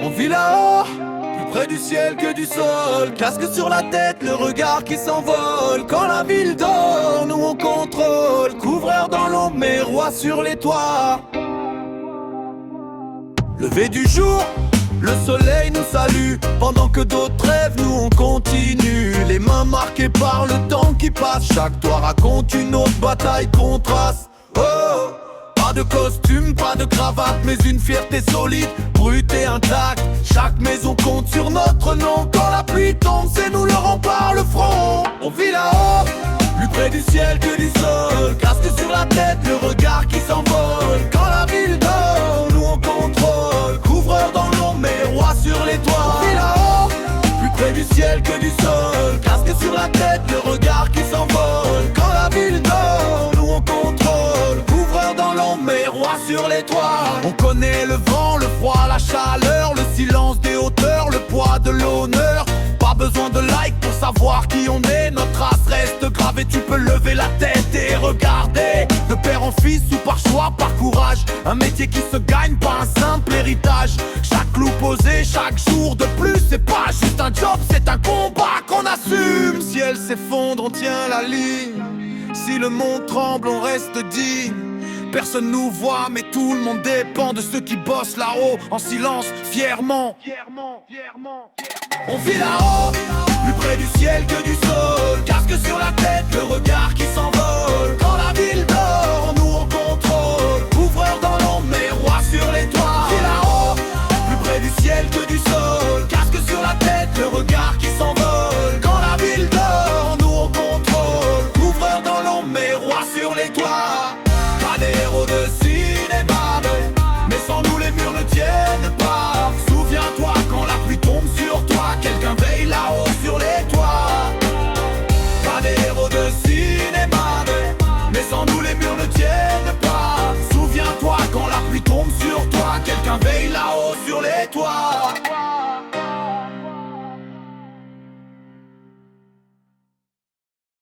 On vit là-haut, plus près du ciel que du sol. Casque sur la tête, le regard qui s'envole. Quand la ville dort, nous on contrôle. Couvreur dans l'ombre, mais roi sur les toits. Levé du jour, le soleil nous salue. Pendant que d'autres rêvent, nous on continue. Les mains marquées par le temps qui passe. Chaque toit raconte une autre bataille qu'on trace. Oh, pas de costume, pas de cravate, mais une fierté solide, brute et intacte. Chaque maison compte sur notre nom. Quand la pluie tombe, c'est nous le rempart, le front. On vit là-haut, plus près du ciel que du sol. Casque sur la tête, le regard qui s'envole. Quand la ville dort, nous on contrôle. Couvreur dans l'ombre, mais roi sur les toits. On vit là-haut, plus près du ciel que du sol. Casque sur la tête, le regard qui s'envole. Quand la ville dort, nous on contrôle. Couvreur dans l'ombre, mais roi sur les toits. On connaît le vent, le froid, la chaleur, le silence des hauteurs, le poids de l'honneur. Pas besoin de like pour savoir qui on est. Notre trace reste gravée, tu peux lever la tête et regarder. De père en fils ou par choix, par courage. Un métier qui se gagne, pas un simple héritage. Chaque clou posé, chaque jour de plus, c'est pas juste un job, c'est un combat qu'on assume. Si elle s'effondre, on tient la ligne. Si le monde tremble, on reste digne. Personne nous voit, mais tout le monde dépend de ceux qui bossent là-haut, en silence, fièrement. On vit là-haut, plus près du ciel que du sol. Casque sur la tête, le regard qui s'envole. Quand la ville dort, nous on contrôle. Couvreur dans l'ombre, mais roi sur les toits. On vit là-haut, plus près du ciel que du sol. Casque sur la tête, le regard qui s'envole. Quand la ville dort, nous on contrôle. Couvreur dans l'ombre, mais roi sur les toits. Pas des héros de cinéma, mais sans nous les murs ne tiennent pas. Souviens-toi quand la pluie tombe sur toi, quelqu'un veille là-haut sur les toits. Pas des héros de cinéma, mais sans nous les murs ne tiennent pas. Souviens-toi quand la pluie tombe sur toi, quelqu'un veille là-haut sur les toits.